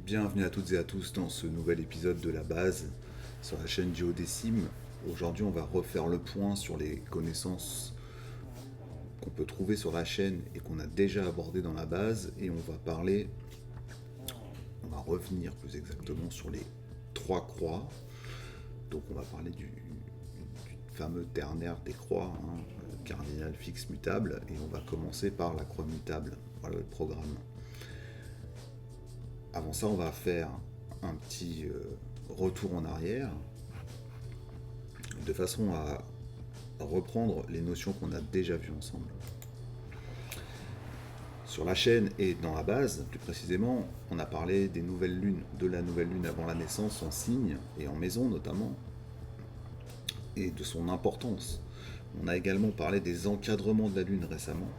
Bienvenue à toutes et à tous dans ce nouvel épisode de La Base sur la chaîne Duodécime. Aujourd'hui, on va refaire le point sur les connaissances qu'on peut trouver sur la chaîne et qu'on a déjà abordées dans la base. Et on va revenir plus exactement sur les trois croix. Donc on va parler du fameux ternaire des croix, cardinal, fixe, mutable. Et on va commencer par la croix mutable. Voilà le programme. Avant ça, on va faire un petit retour en arrière, de façon à reprendre les notions qu'on a déjà vues ensemble. Sur la chaîne et dans la base, plus précisément, on a parlé des nouvelles lunes, de la nouvelle lune avant la naissance en signe et en maison notamment, et de son importance. On a également parlé des encadrements de la lune récemment.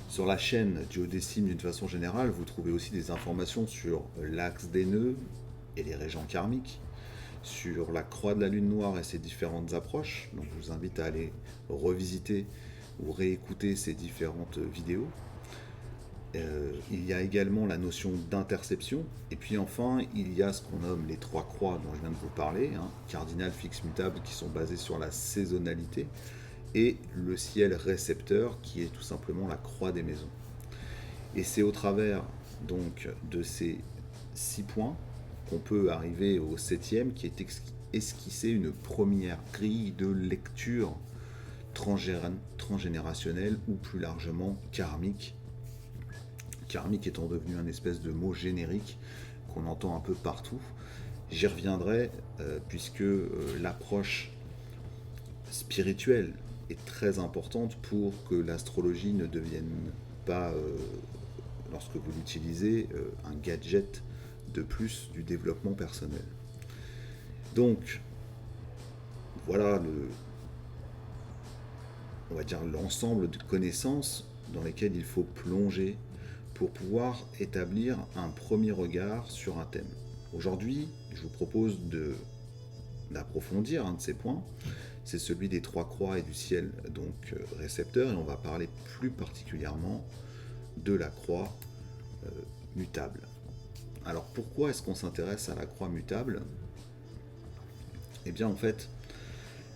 Sur la chaîne Duodécime d'une façon générale, vous trouvez aussi des informations sur l'axe des nœuds et les régents karmiques, sur la croix de la lune noire et ses différentes approches. Donc je vous invite à aller revisiter ou réécouter ces différentes vidéos. Il y a également la notion d'interception. Et puis enfin, il y a ce qu'on nomme les trois croix dont je viens de vous parler, cardinal, fixe, mutable, qui sont basées sur la saisonnalité, et le ciel récepteur, qui est tout simplement la croix des maisons. Et c'est au travers donc de ces 6 points qu'on peut arriver au septième, qui est esquisser une première grille de lecture transgénérationnelle ou plus largement karmique. Karmique étant devenu un espèce de mot générique qu'on entend un peu partout. J'y reviendrai puisque l'approche spirituelle est très importante pour que l'astrologie ne devienne pas, lorsque vous l'utilisez, un gadget de plus du développement personnel. Donc, voilà on va dire l'ensemble de connaissances dans lesquelles il faut plonger pour pouvoir établir un premier regard sur un thème. Aujourd'hui, je vous propose d'approfondir un de ces points, c'est celui des trois croix et du ciel donc récepteur, et on va parler plus particulièrement de la croix mutable. Alors pourquoi est-ce qu'on s'intéresse à la croix mutable ? Eh bien en fait,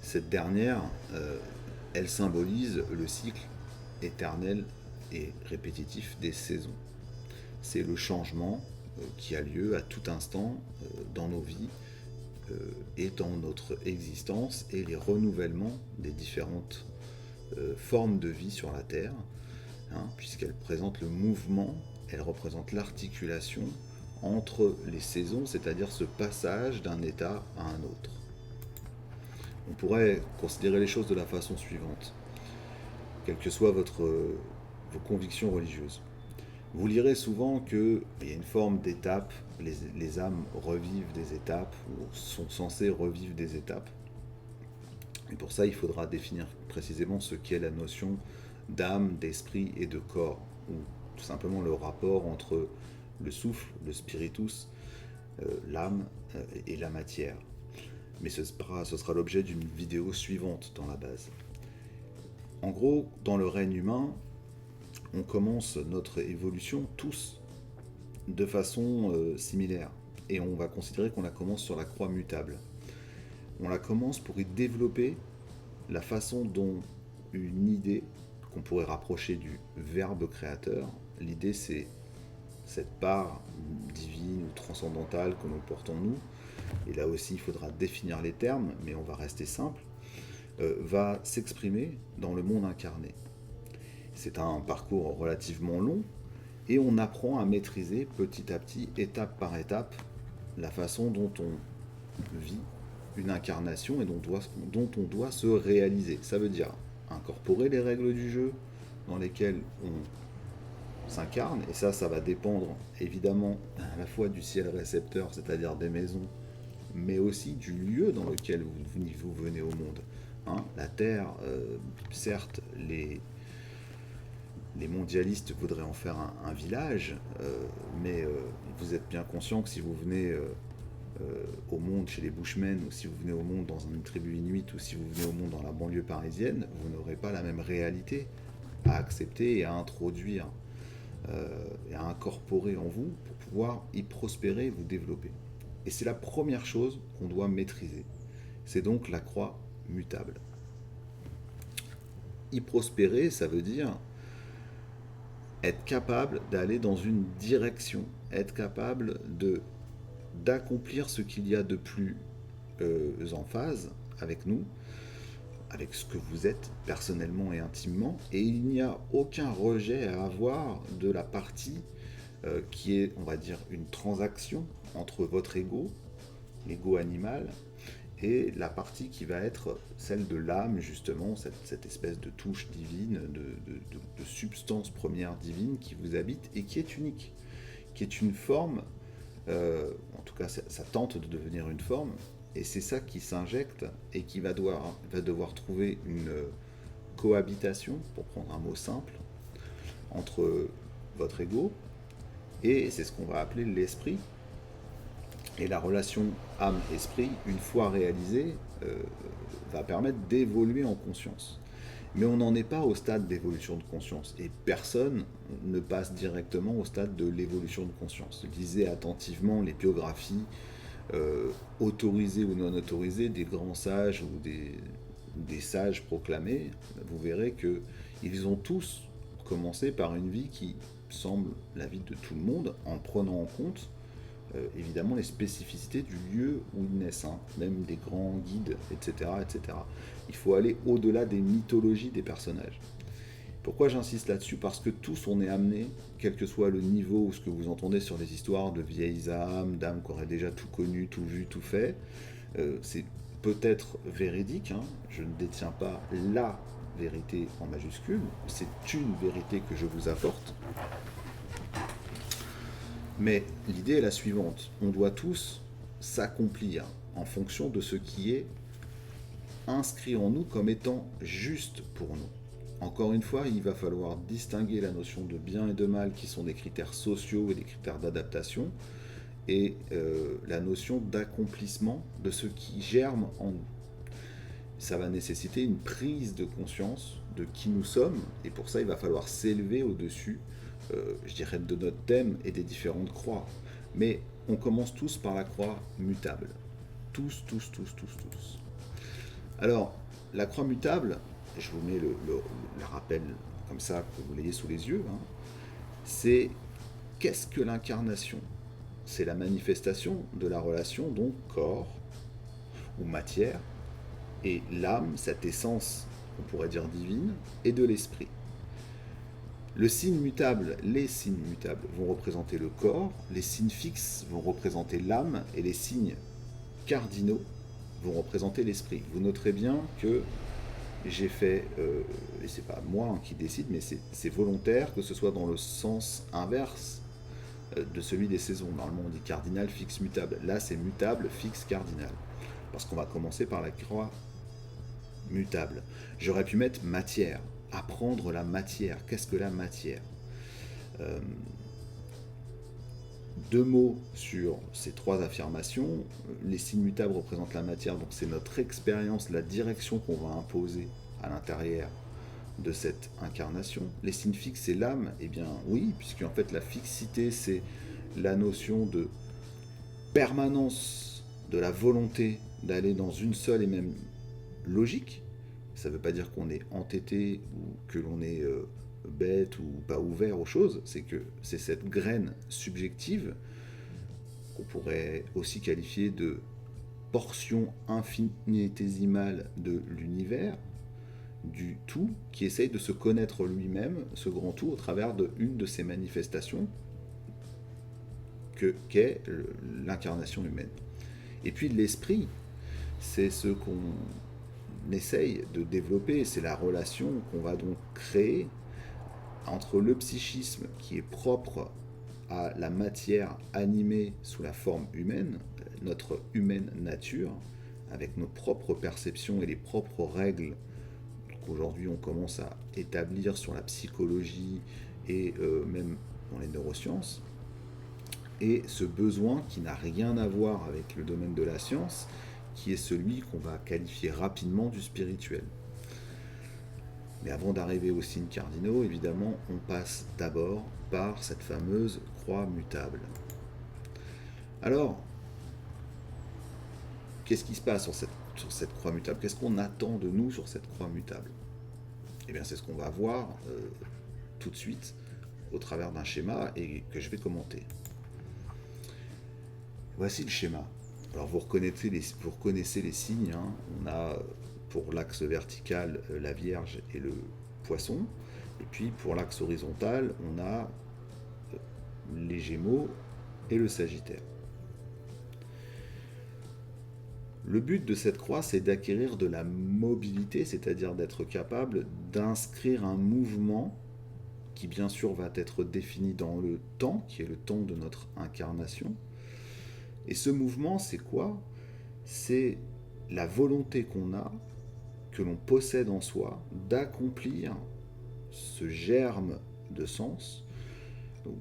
cette dernière, elle symbolise le cycle éternel et répétitif des saisons. C'est le changement qui a lieu à tout instant dans nos vies et dans notre existence, et les renouvellements des différentes formes de vie sur la Terre, puisqu'elle présente le mouvement, elle représente l'articulation entre les saisons, c'est-à-dire ce passage d'un état à un autre. On pourrait considérer les choses de la façon suivante, quelles que soient vos convictions religieuses. Vous lirez souvent qu'il y a une forme d'étape, les âmes revivent des étapes, ou sont censées revivre des étapes. Et pour ça, il faudra définir précisément ce qu'est la notion d'âme, d'esprit et de corps, ou tout simplement le rapport entre le souffle, le spiritus, l'âme et la matière. Mais ce sera l'objet d'une vidéo suivante dans la base. En gros, dans le règne humain, on commence notre évolution tous de façon similaire. Et on va considérer qu'on la commence sur la croix mutable. On la commence pour y développer la façon dont une idée, qu'on pourrait rapprocher du verbe créateur, l'idée c'est cette part divine ou transcendantale que nous portons nous, et là aussi il faudra définir les termes, mais on va rester simple, va s'exprimer dans le monde incarné. C'est un parcours relativement long, et on apprend à maîtriser petit à petit, étape par étape, la façon dont on vit une incarnation et dont on doit se réaliser. Ça veut dire incorporer les règles du jeu dans lesquelles on s'incarne, et ça va dépendre évidemment à la fois du ciel récepteur, c'est-à-dire des maisons, mais aussi du lieu dans lequel vous venez au monde. La Terre, certes, les mondialistes voudraient en faire un village, mais vous êtes bien conscient que si vous venez au monde chez les Bushmen, ou si vous venez au monde dans une tribu inuite, ou si vous venez au monde dans la banlieue parisienne, vous n'aurez pas la même réalité à accepter et à introduire et à incorporer en vous pour pouvoir y prospérer et vous développer. Et c'est la première chose qu'on doit maîtriser. C'est donc la croix mutable. Y prospérer, ça veut dire être capable d'aller dans une direction, être capable d'accomplir ce qu'il y a de plus en phase avec nous, avec ce que vous êtes personnellement et intimement, et il n'y a aucun rejet à avoir de la partie qui est, on va dire, une transaction entre votre ego, l'ego animal, et la partie qui va être celle de l'âme, justement, cette espèce de touche divine, de substance première divine qui vous habite et qui est unique, qui est une forme, en tout cas ça tente de devenir une forme, et c'est ça qui s'injecte et qui va devoir trouver une cohabitation, pour prendre un mot simple, entre votre ego, et c'est ce qu'on va appeler l'esprit. Et la relation âme-esprit, une fois réalisée, va permettre d'évoluer en conscience. Mais on n'en est pas au stade d'évolution de conscience. Et personne ne passe directement au stade de l'évolution de conscience. Lisez attentivement les biographies, autorisées ou non autorisées, des grands sages ou des sages proclamés. Vous verrez qu'ils ont tous commencé par une vie qui semble la vie de tout le monde, en prenant en compte évidemment les spécificités du lieu où ils naissent, hein, même des grands guides, etc., etc. Il faut aller au-delà des mythologies des personnages. Pourquoi j'insiste là-dessus? Parce que tous on est amenés, quel que soit le niveau ou ce que vous entendez sur les histoires de vieilles âmes, d'âmes qui auraient déjà tout connu, tout vu, tout fait, c'est peut-être véridique, hein, je ne détiens pas la vérité en majuscule, c'est une vérité que je vous apporte. Mais l'idée est la suivante, on doit tous s'accomplir en fonction de ce qui est inscrit en nous comme étant juste pour nous. Encore une fois, il va falloir distinguer la notion de bien et de mal qui sont des critères sociaux et des critères d'adaptation et la notion d'accomplissement de ce qui germe en nous. Ça va nécessiter une prise de conscience de qui nous sommes et pour ça il va falloir s'élever au-dessus je dirais, de notre thème et des différentes croix. Mais on commence tous par la croix mutable. Tous. Alors, la croix mutable, je vous mets le rappel comme ça, que vous l'ayez sous les yeux, hein, c'est qu'est-ce que l'incarnation? C'est la manifestation de la relation, donc corps ou matière, et l'âme, cette essence, on pourrait dire divine, et de l'esprit. Le signe mutable, les signes mutables vont représenter le corps, les signes fixes vont représenter l'âme et les signes cardinaux vont représenter l'esprit. Vous noterez bien que j'ai fait, et c'est pas moi qui décide, mais c'est volontaire que ce soit dans le sens inverse de celui des saisons. Normalement on dit cardinal, fixe, mutable. Là c'est mutable, fixe, cardinal. Parce qu'on va commencer par la croix mutable. J'aurais pu mettre matière. Apprendre la matière. Qu'est-ce que la matière? Deux mots sur ces trois affirmations. Les signes mutables représentent la matière, donc c'est notre expérience, la direction qu'on va imposer à l'intérieur de cette incarnation. Les signes fixes, c'est l'âme. Eh bien oui, puisque en fait la fixité, c'est la notion de permanence de la volonté d'aller dans une seule et même logique. Ça ne veut pas dire qu'on est entêté ou que l'on est bête ou pas ouvert aux choses, c'est que c'est cette graine subjective qu'on pourrait aussi qualifier de portion infinitésimale de l'univers, du tout, qui essaye de se connaître lui-même, ce grand tout, au travers d'une de ses manifestations qu'est l'incarnation humaine. Et puis l'esprit, c'est ce qu'on essaye de développer, c'est la relation qu'on va donc créer entre le psychisme qui est propre à la matière animée sous la forme humaine, notre humaine nature, avec nos propres perceptions et les propres règles qu'aujourd'hui on commence à établir sur la psychologie et même dans les neurosciences, et ce besoin qui n'a rien à voir avec le domaine de la science, qui est celui qu'on va qualifier rapidement du spirituel. Mais avant d'arriver aux signes cardinaux, évidemment, on passe d'abord par cette fameuse croix mutable. Alors, qu'est-ce qui se passe sur cette croix mutable? Qu'est-ce qu'on attend de nous sur cette croix mutable? Eh bien, c'est ce qu'on va voir tout de suite au travers d'un schéma et que je vais commenter. Voici le schéma. Alors, vous reconnaissez les signes. Hein. On a pour l'axe vertical la Vierge et le Poisson. Et puis pour l'axe horizontal, on a les Gémeaux et le Sagittaire. Le but de cette croix, c'est d'acquérir de la mobilité, c'est-à-dire d'être capable d'inscrire un mouvement qui bien sûr va être défini dans le temps, qui est le temps de notre incarnation. Et ce mouvement, c'est quoi? C'est la volonté qu'on a, que l'on possède en soi, d'accomplir ce germe de sens,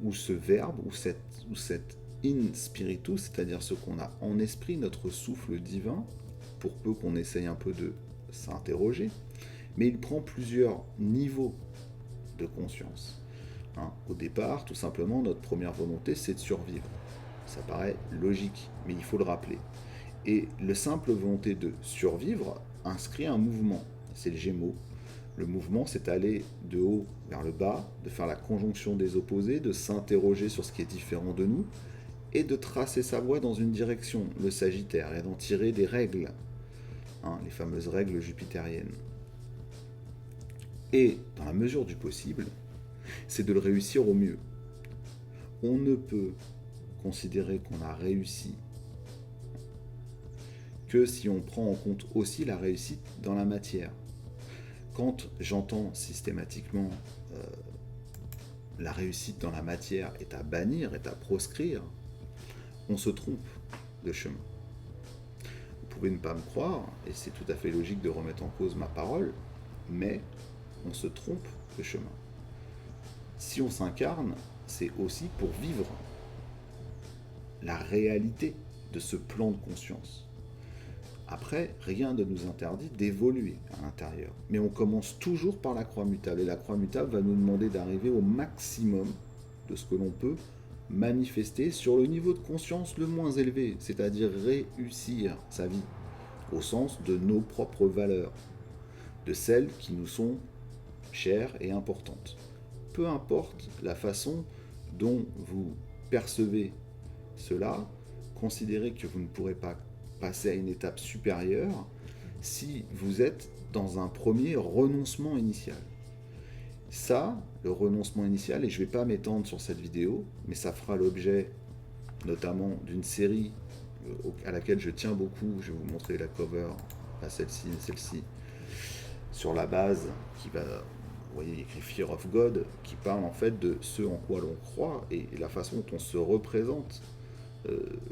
ou ce verbe, ou cette in spiritus, c'est-à-dire ce qu'on a en esprit, notre souffle divin, pour peu qu'on essaye un peu de s'interroger, mais il prend plusieurs niveaux de conscience. Hein, au départ, tout simplement, notre première volonté, c'est de survivre. Ça paraît logique, mais il faut le rappeler. Et la simple volonté de survivre inscrit un mouvement. C'est le Gémeaux. Le mouvement, c'est aller de haut vers le bas, de faire la conjonction des opposés, de s'interroger sur ce qui est différent de nous, et de tracer sa voie dans une direction, le Sagittaire, et d'en tirer des règles, hein, les fameuses règles jupitériennes. Et, dans la mesure du possible, c'est de le réussir au mieux. On ne peut considérer qu'on a réussi que si on prend en compte aussi la réussite dans la matière. Quand j'entends systématiquement la réussite dans la matière est à bannir, est à proscrire, on se trompe de chemin. Vous pouvez ne pas me croire, et c'est tout à fait logique de remettre en cause ma parole, mais on se trompe de chemin. Si on s'incarne, c'est aussi pour vivre la réalité de ce plan de conscience. Après, rien ne nous interdit d'évoluer à l'intérieur. Mais on commence toujours par la croix mutable. Et la croix mutable va nous demander d'arriver au maximum de ce que l'on peut manifester sur le niveau de conscience le moins élevé, c'est-à-dire réussir sa vie, au sens de nos propres valeurs, de celles qui nous sont chères et importantes. Peu importe la façon dont vous percevez cela, considérez que vous ne pourrez pas passer à une étape supérieure si vous êtes dans un premier renoncement initial. Ça, le renoncement initial, et je ne vais pas m'étendre sur cette vidéo, mais ça fera l'objet notamment d'une série à laquelle je tiens beaucoup. Je vais vous montrer la cover, pas celle-ci, sur la base qui va, vous voyez, il écrit Fear of God, qui parle en fait de ce en quoi l'on croit et la façon dont on se représente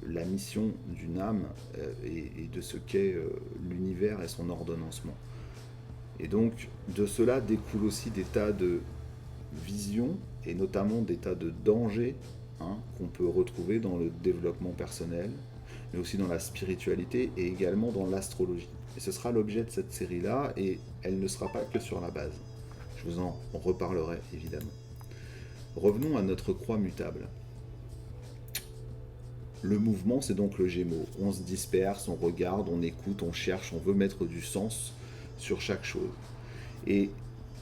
la mission d'une âme et de ce qu'est l'univers et son ordonnancement. Et donc, de cela découlent aussi des tas de visions, et notamment des tas de dangers qu'on peut retrouver dans le développement personnel, mais aussi dans la spiritualité et également dans l'astrologie. Et ce sera l'objet de cette série-là, et elle ne sera pas que sur la base. Je vous en reparlerai, évidemment. Revenons à notre croix mutable. Le mouvement, c'est donc le Gémeaux. On se disperse, on regarde, on écoute, on cherche, on veut mettre du sens sur chaque chose. Et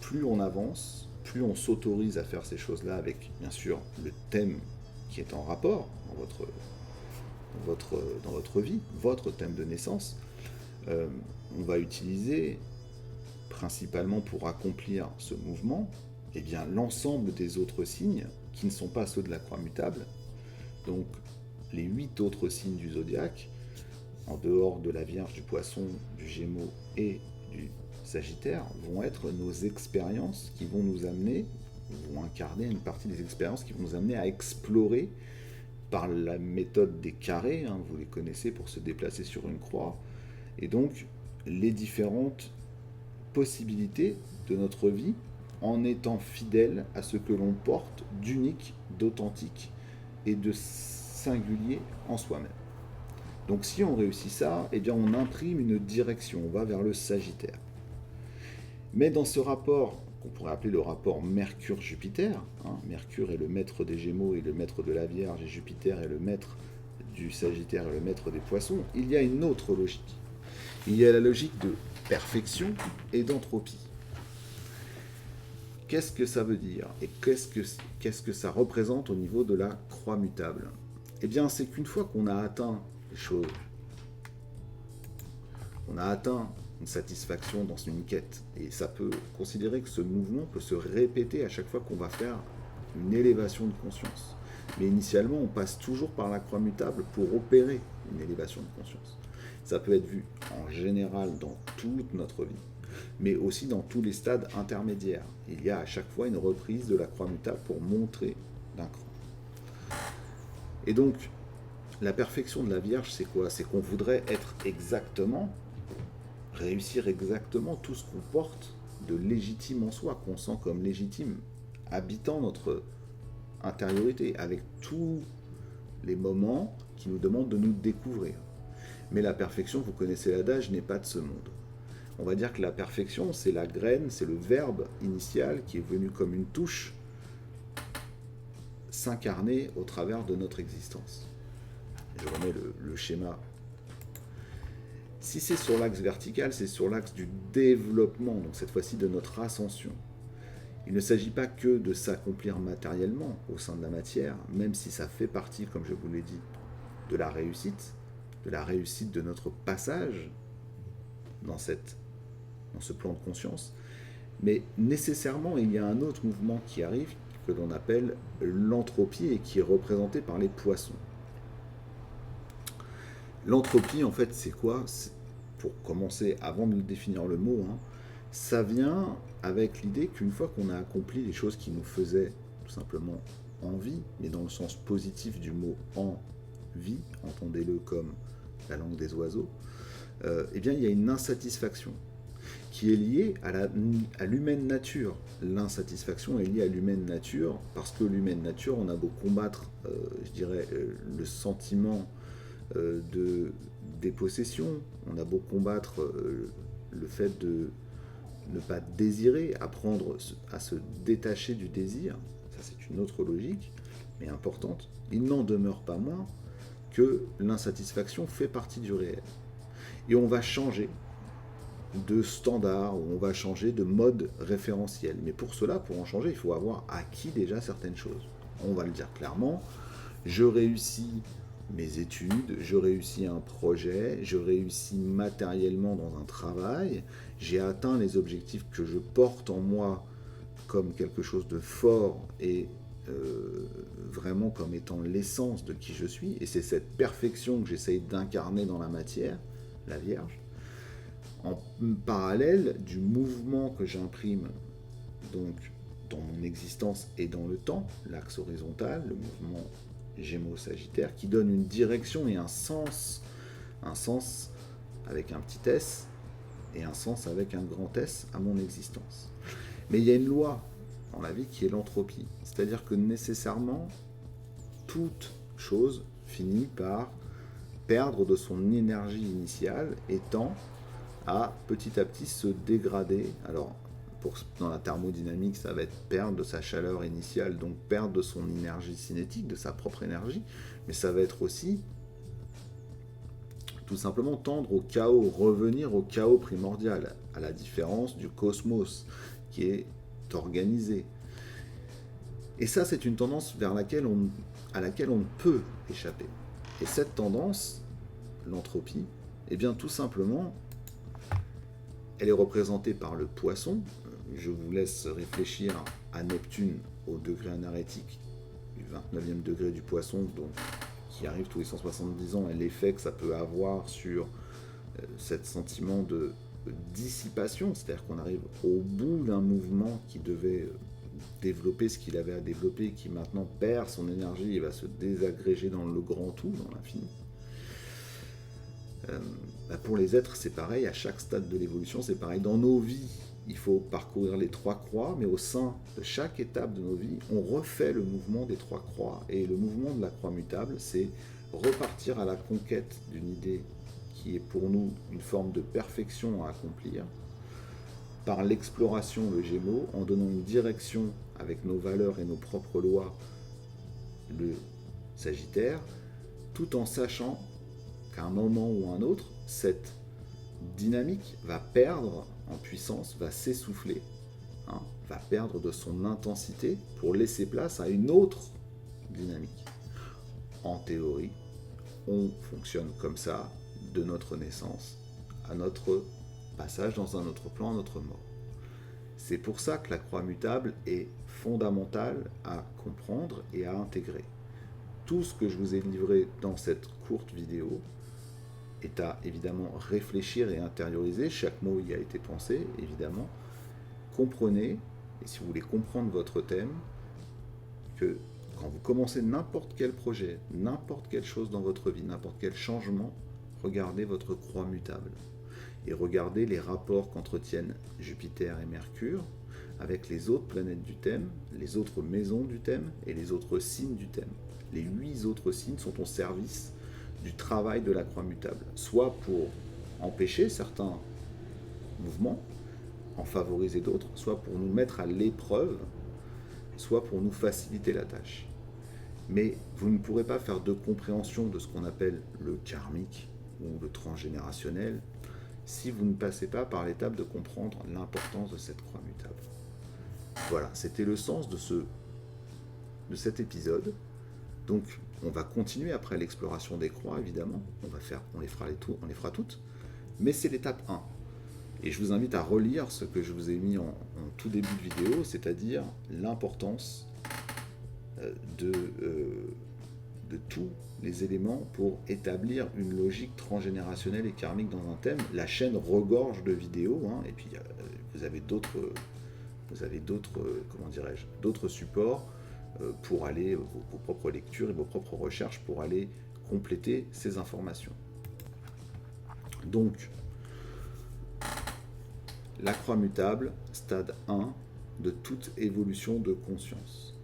plus on avance, plus on s'autorise à faire ces choses-là avec, bien sûr, le thème qui est en rapport dans votre vie, votre thème de naissance, on va utiliser, principalement pour accomplir ce mouvement, eh bien, l'ensemble des autres signes qui ne sont pas ceux de la croix mutable. Donc, les 8 autres signes du zodiaque, en dehors de la Vierge, du Poisson, du Gémeaux et du Sagittaire, vont être nos expériences qui vont nous amener, vont incarner une partie des expériences qui vont nous amener à explorer par la méthode des carrés, vous les connaissez, pour se déplacer sur une croix, et donc les différentes possibilités de notre vie en étant fidèle à ce que l'on porte d'unique, d'authentique et de singulier en soi-même. Donc si on réussit ça, eh bien on imprime une direction, on va vers le Sagittaire. Mais dans ce rapport, qu'on pourrait appeler le rapport Mercure-Jupiter, Mercure est le maître des Gémeaux et le maître de la Vierge, et Jupiter est le maître du Sagittaire et le maître des Poissons, il y a une autre logique. Il y a la logique de perfection et d'entropie. Qu'est-ce que ça veut dire et qu'est-ce que ça représente au niveau de la croix mutable? Eh bien, c'est qu'une fois qu'on a atteint les choses, on a atteint une satisfaction dans une quête, et ça peut considérer que ce mouvement peut se répéter à chaque fois qu'on va faire une élévation de conscience. Mais initialement, on passe toujours par la croix mutable pour opérer une élévation de conscience. Ça peut être vu en général dans toute notre vie, mais aussi dans tous les stades intermédiaires. Il y a à chaque fois une reprise de la croix mutable pour monter d'un cran. Et donc, la perfection de la Vierge, c'est quoi? C'est qu'on voudrait être exactement, réussir exactement tout ce qu'on porte de légitime en soi, qu'on sent comme légitime, habitant notre intériorité, avec tous les moments qui nous demandent de nous découvrir. Mais la perfection, vous connaissez l'adage, n'est pas de ce monde. On va dire que la perfection, c'est la graine, c'est le verbe initial qui est venu comme une touche s'incarner au travers de notre existence. Je remets le schéma. Si c'est sur l'axe vertical, c'est sur l'axe du développement, donc cette fois-ci de notre ascension. Il ne s'agit pas que de s'accomplir matériellement au sein de la matière, même si ça fait partie, comme je vous l'ai dit, de la réussite de notre passage dans ce plan de conscience. Mais nécessairement, il y a un autre mouvement qui arrive, que l'on appelle l'entropie, et qui est représenté par les poissons. L'entropie, en fait, c'est quoi? Pour commencer, avant de définir le mot, ça vient avec l'idée qu'une fois qu'on a accompli les choses qui nous faisaient tout simplement envie, mais dans le sens positif du mot envie, entendez-le comme la langue des oiseaux, eh bien il y a une insatisfaction qui est liée à l'humaine nature. L'insatisfaction est liée à l'humaine nature, parce que l'humaine nature, on a beau combattre, je dirais, le sentiment de dépossession, on a beau combattre le fait de ne pas désirer, apprendre à se détacher du désir, ça c'est une autre logique, mais importante, il n'en demeure pas moins que l'insatisfaction fait partie du réel. Et on va changer de standard, ou on va changer de mode référentiel. Mais pour cela, pour en changer, il faut avoir acquis déjà certaines choses. On va le dire clairement, je réussis mes études, je réussis un projet, je réussis matériellement dans un travail, j'ai atteint les objectifs que je porte en moi comme quelque chose de fort et vraiment comme étant l'essence de qui je suis, et c'est cette perfection que j'essaye d'incarner dans la matière, la Vierge, en parallèle du mouvement que j'imprime donc dans mon existence et dans le temps, l'axe horizontal, le mouvement Gémeaux-Sagittaire, qui donne une direction et un sens avec un petit s et un sens avec un grand S à mon existence. Mais il y a une loi dans la vie qui est l'entropie, c'est-à-dire que nécessairement toute chose finit par perdre de son énergie initiale et tend à petit se dégrader. Alors dans la thermodynamique, ça va être perdre de sa chaleur initiale, donc perdre de son énergie cinétique, de sa propre énergie, mais ça va être aussi tout simplement tendre au chaos, revenir au chaos primordial, à la différence du cosmos qui est organisé. Et ça, c'est une tendance à laquelle on ne peut échapper. Et cette tendance, l'entropie, eh bien tout simplement, elle est représentée par le poisson. Je vous laisse réfléchir à Neptune au degré anarétique du 29e degré du poisson, donc, qui arrive tous les 170 ans, et l'effet que ça peut avoir sur ce sentiment de dissipation, c'est-à-dire qu'on arrive au bout d'un mouvement qui devait développer ce qu'il avait à développer, qui maintenant perd son énergie et va se désagréger dans le grand tout, dans l'infini. Pour les êtres, c'est pareil, à chaque stade de l'évolution, c'est pareil. Dans nos vies, il faut parcourir les 3 croix, mais au sein de chaque étape de nos vies, on refait le mouvement des 3 croix. Et le mouvement de la croix mutable, c'est repartir à la conquête d'une idée qui est pour nous une forme de perfection à accomplir, par l'exploration, le Gémeaux, en donnant une direction avec nos valeurs et nos propres lois, le Sagittaire, tout en sachant qu'à un moment ou un autre, cette dynamique va perdre en puissance, va s'essouffler, hein, va perdre de son intensité pour laisser place à une autre dynamique. En théorie, on fonctionne comme ça de notre naissance à notre passage dans un autre plan, à notre mort. C'est pour ça que la croix mutable est fondamentale à comprendre et à intégrer. Tout ce que je vous ai livré dans cette courte vidéo est à évidemment réfléchir et intérioriser. Chaque mot y a été pensé, évidemment. Comprenez, et si vous voulez comprendre votre thème, que quand vous commencez n'importe quel projet, n'importe quelle chose dans votre vie, n'importe quel changement, regardez votre croix mutable. Et regardez les rapports qu'entretiennent Jupiter et Mercure avec les autres planètes du thème, les autres maisons du thème et les autres signes du thème. Les 8 autres signes sont au service du travail de la croix mutable, soit pour empêcher certains mouvements, en favoriser d'autres, soit pour nous mettre à l'épreuve, soit pour nous faciliter la tâche. Mais vous ne pourrez pas faire de compréhension de ce qu'on appelle le karmique ou le transgénérationnel si vous ne passez pas par l'étape de comprendre l'importance de cette croix mutable. Voilà, c'était le sens de cet épisode. Donc, on va continuer après l'exploration des croix, évidemment. On les fera toutes. Mais c'est l'étape 1. Et je vous invite à relire ce que je vous ai mis en tout début de vidéo, c'est-à-dire l'importance de tous les éléments pour établir une logique transgénérationnelle et karmique dans un thème. La chaîne regorge de vidéos, hein, et puis vous avez d'autres supports pour aller, vos propres lectures et vos propres recherches pour aller compléter ces informations. Donc, la croix mutable, stade 1 de toute évolution de conscience.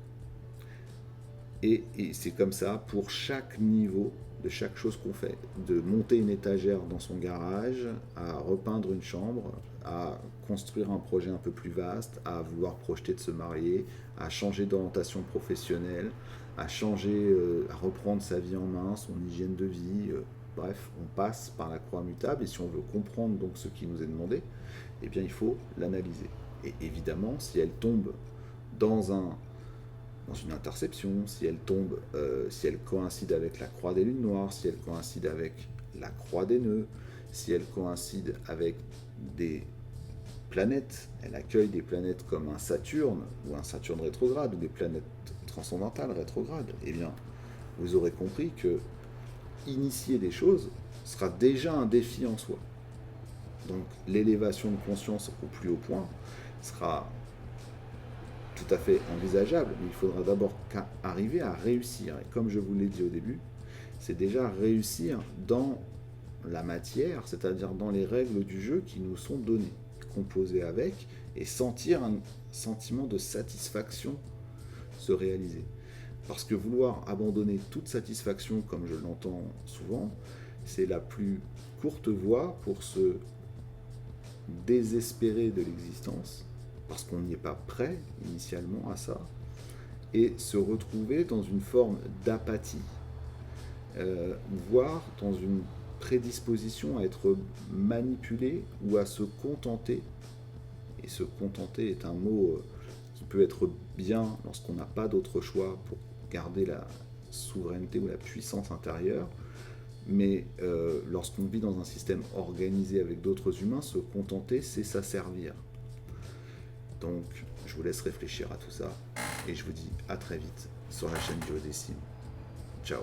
Et c'est comme ça pour chaque niveau de chaque chose qu'on fait. De monter une étagère dans son garage, à repeindre une chambre, à construire un projet un peu plus vaste, à vouloir projeter de se marier, à changer d'orientation professionnelle, à reprendre sa vie en main, son hygiène de vie. Bref, on passe par la croix mutable et si on veut comprendre donc ce qui nous est demandé, eh bien il faut l'analyser. Et évidemment, si elle tombe dans une interception, si elle coïncide avec la croix des lunes noires, si elle coïncide avec la croix des nœuds, si elle coïncide avec des planètes, elle accueille des planètes comme un Saturne ou un Saturne rétrograde ou des planètes transcendantales rétrogrades, eh bien vous aurez compris que initier des choses sera déjà un défi en soi. Donc l'élévation de conscience au plus haut point sera tout à fait envisageable, mais il faudra d'abord arriver à réussir. Et comme je vous l'ai dit au début, c'est déjà réussir dans la matière, c'est-à-dire dans les règles du jeu qui nous sont données, composer avec et sentir un sentiment de satisfaction se réaliser. Parce que vouloir abandonner toute satisfaction, comme je l'entends souvent, c'est la plus courte voie pour se désespérer de l'existence, parce qu'on n'y est pas prêt initialement à ça, et se retrouver dans une forme d'apathie, voire dans une prédisposition à être manipulé ou à se contenter. Et se contenter est un mot qui peut être bien lorsqu'on n'a pas d'autre choix pour garder la souveraineté ou la puissance intérieure, mais lorsqu'on vit dans un système organisé avec d'autres humains, se contenter, c'est s'asservir. Donc, je vous laisse réfléchir à tout ça, et je vous dis à très vite sur la chaîne du Duodécime. Ciao.